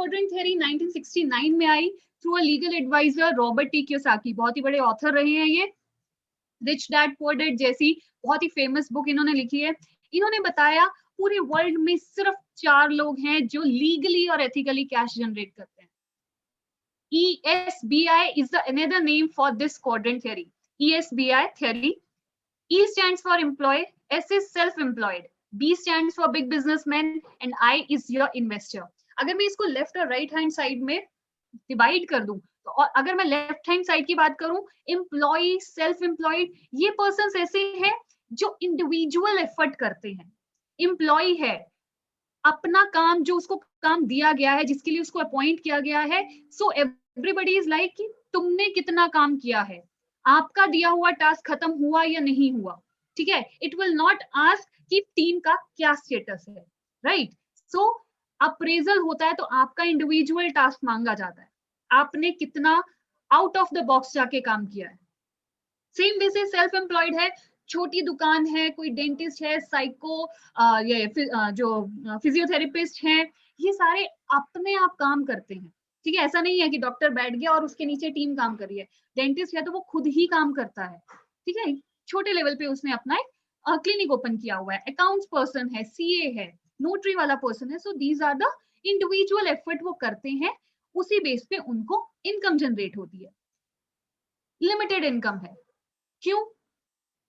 Quadrant theory 1969 में आई through a legal advisor Robert T Kiyosaki, बहुत ही बड़े ऑथर रहे हैं ये। रिच डैड पुअर डैड जैसी बहुत ही फेमस बुक इन्होंने लिखी है। इन्होंने बताया पूरे वर्ल्ड में सिर्फ 4 लोग हैं जो लीगली और एथिकली कैश जनरेट करते हैं। ESBI is the another name for this quadrant theory. ESBI theory. E stands for employee, S is self-employed, B stands for big businessman, and I is your investor. अगर मैं इसको left और right hand side में divide कर दूं, तो और अगर मैं लेफ्ट हैंड साइड की बात करूं, एम्प्लॉय, सेल्फ एम्प्लॉयड, ये पर्सन ऐसे हैं जो इंडिविजुअल एफर्ट करते हैं। एम्प्लॉय है, अपना काम जो उसको काम दिया गया है, जिसके लिए उसको अपॉइंट किया गया है, सो एवरीबॉडी इज लाइक कि तुमने कितना काम किया है, आपका दिया हुआ टास्क खत्म हुआ या नहीं हुआ, ठीक है। इट विल नॉट आस्क कि टीम का क्या स्टेटस है, राइट। सो अप्रेजल होता है तो आपका इंडिविजुअल टास्क मांगा जाता है, आपने कितना आउट ऑफ द बॉक्स जाके काम किया है। सेम वे से सेल्फ एम्प्लॉयड है, छोटी दुकान है, कोई डेंटिस्ट है, साइको जो फिजियोथेरेपिस्ट हैं, ये सारे अपने आप काम करते हैं, ठीक है। ऐसा नहीं है कि डॉक्टर बैठ गया और उसके नीचे टीम काम कर रही है। डेंटिस्ट है तो वो खुद ही काम करता है, ठीक है, छोटे लेवल पे उसने अपना एक क्लिनिक ओपन किया हुआ है। अकाउंट्स पर्सन है, सीए है, नोटरी वाला पर्सन है। So these are the individual effort वो करते हैं, उसी बेस पे उनको इनकम जनरेट होती है। लिमिटेड इनकम है, क्यों?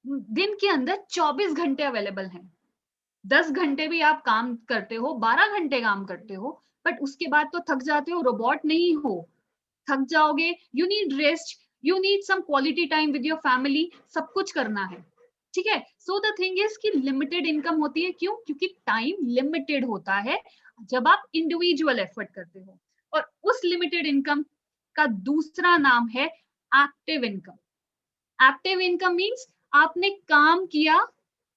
दिन के अंदर 24 घंटे अवेलेबल हैं। 10 घंटे भी आप काम करते हो, 12 घंटे काम करते हो, बट उसके बाद तो थक जाते हो, रोबोट नहीं हो, थक जाओगे। You need rest, you need some quality time with your family, सब कुछ करना है, ठीक है। सो द थिंग इज कि लिमिटेड इनकम होती है, क्यों? क्योंकि टाइम लिमिटेड होता है जब आप इंडिविजुअल एफर्ट करते हो। और उस लिमिटेड इनकम का दूसरा नाम है active income. Active income means आपने काम किया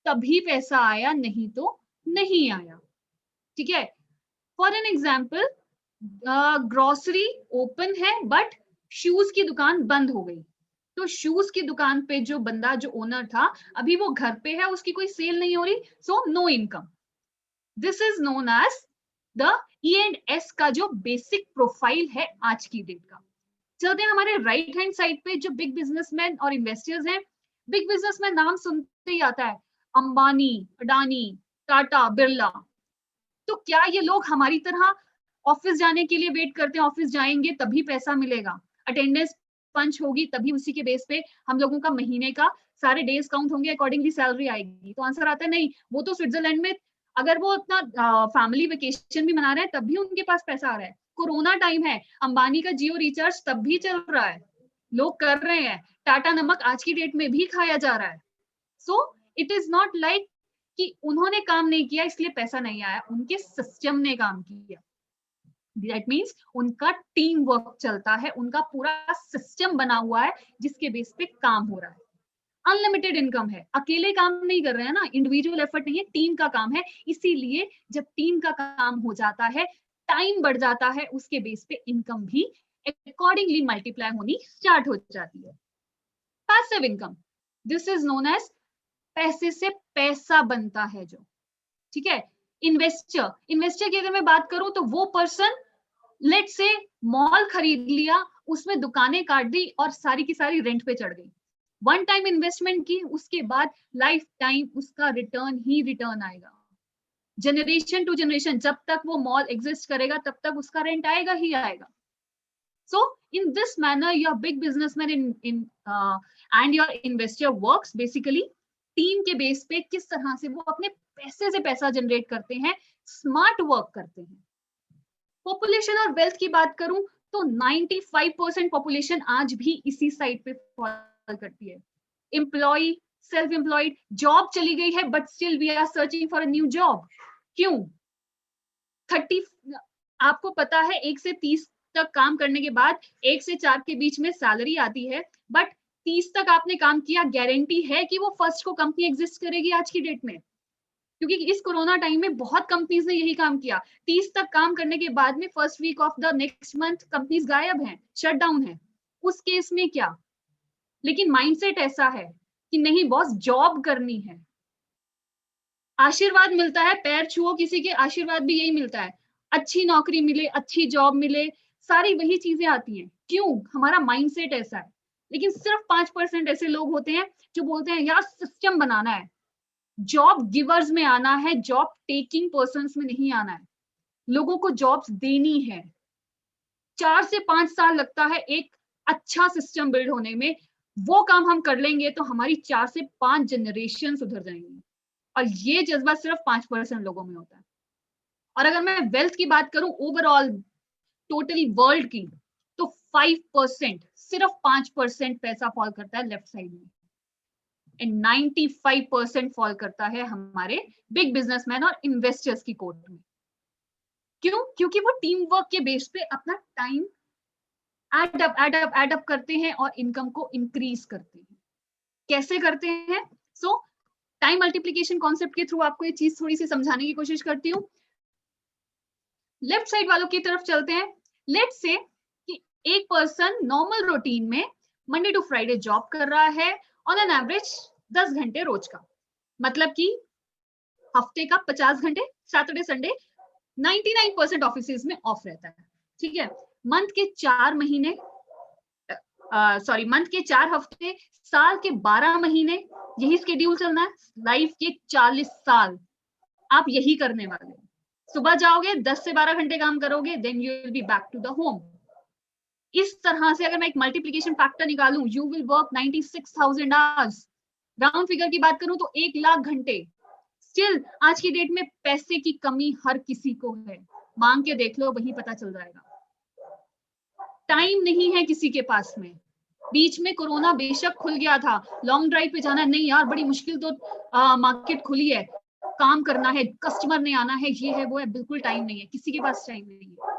तभी पैसा आया, नहीं तो नहीं आया, ठीक है। For an example, grocery open है बट शूज की दुकान बंद हो गई, तो शूज की दुकान पे जो बंदा, जो ओनर था, अभी वो घर पे है, उसकी कोई सेल नहीं हो रही, so no income. This is known as the E&S का जो बेसिक प्रोफाइल है आज की डेट का। चलते हैं हमारे राइट हैंड साइड पे, जो बिग बिजनेसमैन और इन्वेस्टर्स हैं। बिग बिजनेसमैन नाम सुनते ही आता है, अंबानी, अडानी, टाटा, बिरला। तो क्या ये लोग हमारी तरह ऑफिस जाने के लिए वेट करते हैं, ऑफिस जाएंगे तभी पैसा मिलेगा, अटेंडेंस पंच होगी तभी उसी के बेस पे हम लोगों का महीने का सारे डेज काउंट होंगे, अकॉर्डिंगली सैलरी आएगी? तो आंसर आता है नहीं। वो तो स्विट्जरलैंड में अगर वो अपना फैमिली वेकेशन भी मना रहे हैं तब भी उनके पास पैसा आ रहा है। कोरोना टाइम है, अंबानी का जियो रिचार्ज तब भी चल रहा है, लोग कर रहे हैं। टाटा नमक आज की डेट में भी खाया जा रहा है। So it is not like कि उन्होंने काम नहीं किया इसलिए पैसा नहीं आया, उनके सिस्टम ने काम किया। दैट मीन्स उनका टीम वर्क चलता है, उनका पूरा सिस्टम बना हुआ है जिसके बेस पे काम हो रहा है। अनलिमिटेड इनकम है, अकेले काम नहीं कर रहे हैं ना, इंडिविजुअल एफर्ट नहीं है, टीम का काम है। इसीलिए जब टीम का काम हो जाता है, टाइम बढ़ जाता है, उसके बेस पे इनकम भी अकॉर्डिंगली मल्टीप्लाई होनी स्टार्ट हो जाती है। Passive income, this is known as पैसे से पैसा बनता है जो, ठीक है। इन्वेस्टर, इन्वेस्टर की अगर मैं बात करूं तो वो पर्सन, लेट से मॉल खरीद लिया, उसमें दुकानें काट दी और सारी की सारी रेंट पे चढ़ गई, वन टाइम इन्वेस्टमेंट की, उसके बाद लाइफ टाइम उसका रिटर्न ही रिटर्न आएगा। जनरेशन टू जनरेशन, जब तक वो मॉल एग्जिस्ट करेगा तब तक उसका रेंट आएगा ही आएगा। So in this manner, your big businessman and your investor works basically team के बेस पे किस तरह से वो अपने पैसे से पैसा जनरेट करते हैं, स्मार्ट वर्क करते हैं। पॉपुलेशन और वेल्थ की बात करूं तो 95% पॉपुलेशन आज भी इसी साइड पे फॉल करती है। एम्प्लॉय, सेल्फ एम्प्लॉयड, जॉब चली गई है but still we are searching for a new job. क्यों? 30, आपको पता है 1 से 30 तक काम करने के बाद 1 से 4 के बीच में सैलरी आती है, बट 30 तक आपने काम किया, गारंटी है कि वो फर्स्ट को कंपनी एग्जिस्ट करेगी आज की डेट में? क्योंकि इस कोरोना टाइम में बहुत कंपनीज ने यही काम किया। 30 तक काम करने के बाद में first week of the next month companies गायब हैं, शट डाउन है। उस केस में क्या? लेकिन माइंडसेट ऐसा है कि नहीं बॉस, जॉब करनी है। आशीर्वाद मिलता है, पैर छुओ किसी के, आशीर्वाद भी यही मिलता है। अच्छी नौकरी मिले, अच्छी जॉब मिले, सारी वही चीजें आती हैं। क्यों? हमारा माइंडसेट ऐसा है। लेकिन सिर्फ 5% ऐसे लोग होते हैं जो बोलते हैं यार सिस्टम बनाना है, जॉब गिवर्स में आना है, जॉब टेकिंग पर्सन्स में नहीं आना है। लोगों को जॉब्स देनी है। 4 से 5 साल लगता है एक अच्छा सिस्टम बिल्ड होने में। वो काम हम कर लेंगे तो हमारी 4 से 5 जनरेशन सुधर जाएंगी। और ये जज्बा सिर्फ 5% लोगों में होता है। और अगर मैं वेल्थ की बात करूं ओवरऑल टोटली वर्ल्ड की, तो 5%, सिर्फ 5% पैसा फॉल करता है लेफ्ट साइड में एंड 95% फॉल करता है हमारे बिग बिजनेसमैन और इन्वेस्टर्स की कोर्ट में। क्यों? क्योंकि वो टीम वर्क के बेस पे अपना टाइम एड अप करते हैं और इनकम को इंक्रीज करते हैं। कैसे करते हैं? सो टाइम मल्टीप्लीकेशन कॉन्सेप्ट के थ्रू आपको ये चीज थोड़ी सी समझाने की कोशिश करती हूँ। लेफ्ट साइड वालों की तरफ चलते हैं। लेट्स से कि एक पर्सन नॉर्मल रूटीन में मंडे टू फ्राइडे जॉब कर रहा है ऑन एन एवरेज 10 घंटे रोज का, मतलब कि हफ्ते का 50 घंटे, सैटरडे संडे 99% ऑफिस में ऑफ रहता है। ठीक है, मंथ के 4 महीने, मंथ के 4 हफ्ते, साल के 12 महीने, यही स्केड्यूल चलना है। लाइफ के 40 साल आप यही करने वाले हैं। सुबह जाओगे 10 से 12 घंटे काम करोगे, then you will be back to the home. इस तरह से अगर मैं एक मल्टीप्लिकेशन फैक्टर निकालूं, you will work 96,000 hours. Round figure की बात करूं तो 1 लाख घंटे। स्टिल आज की डेट में पैसे की कमी हर किसी को है, मांग के देख लो, वही पता चल जाएगा। टाइम नहीं है किसी के पास में। बीच में कोरोना बेशक खुल गया था, लॉन्ग ड्राइव पे जाना, नहीं यार बड़ी मुश्किल तो मार्केट खुली है, काम करना है, कस्टमर ने आना है, ये है वो है, बिल्कुल टाइम नहीं है, किसी के पास टाइम नहीं है।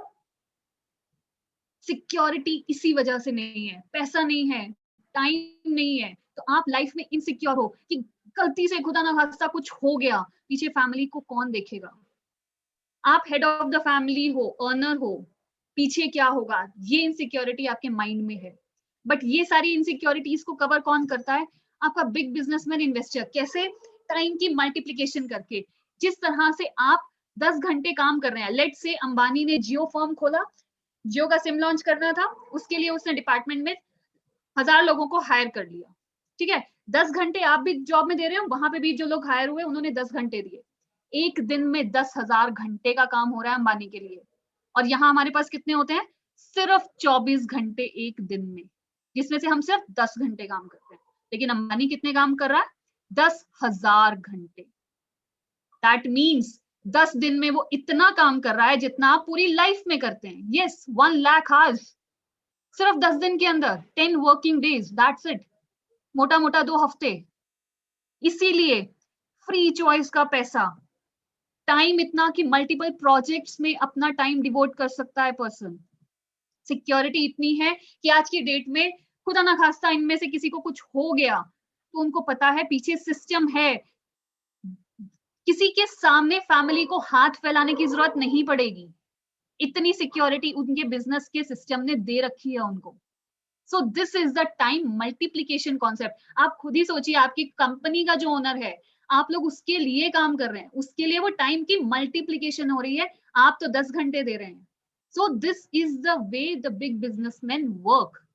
सिक्योरिटी इसी वजह से नहीं है, पैसा नहीं है, टाइम नहीं है, तो आप लाइफ में इनसिक्योर हो कि गलती से खुदा ना खास्ता कुछ हो गया, पीछे फैमिली को कौन देखेगा। आप हेड ऑफ द फैमिली हो, अर्नर हो, पीछे क्या होगा, ये इनसिक्योरिटी आपके माइंड में है। बट ये सारी इनसिक्योरिटीज को कवर कौन करता है? आपका बिग बिजनेसमैन इन्वेस्टर। कैसे? टाइम की मल्टीप्लिकेशन करके। जिस तरह से आप 10 घंटे काम कर रहे हैं, लेट से अंबानी ने जियो फर्म खोला, जियो का सिम लॉन्च करना था, उसके लिए उसने डिपार्टमेंट में 1000 लोगों को हायर कर लिया। ठीक है, 10 घंटे आप भी जॉब में दे रहे हो, वहां पे भी जो लोग हायर हुए उन्होंने 10 घंटे दिए। एक दिन में 10,000 घंटे का काम हो रहा है अंबानी के लिए। और यहाँ हमारे पास कितने होते हैं? सिर्फ 24 घंटे एक दिन में, जिसमें से हम सिर्फ 10 घंटे काम करते हैं। लेकिन अंबानी कितने काम कर रहा है? 10,000 घंटे। दैट मीन्स 10 दिन में वो इतना काम कर रहा है जितना आप पूरी लाइफ में करते हैं। यस, 1 लाख आवर्स सिर्फ 10 दिन के अंदर, 10 वर्किंग डेज, दैट्स इट। मोटा मोटा 2 हफ्ते। इसीलिए फ्री चॉइस का पैसा, टाइम इतना कि मल्टीपल प्रोजेक्ट्स में अपना टाइम डिवोट कर सकता है पर्सन। सिक्योरिटी इतनी है कि आज की डेट में खुदा ना खास्ता इनमें से किसी को कुछ हो गया तो उनको पता है पीछे सिस्टम है, किसी के सामने फैमिली को हाथ फैलाने की जरूरत नहीं पड़ेगी। इतनी सिक्योरिटी उनके बिजनेस के सिस्टम ने दे रखी है उनको। So this is the time multiplication concept. आप खुद ही सोचिए, आपकी कंपनी का जो ओनर है, आप लोग उसके लिए काम कर रहे हैं, उसके लिए वो टाइम की मल्टीप्लिकेशन हो रही है, आप तो 10 घंटे दे रहे हैं। So this is the way the big businessman work.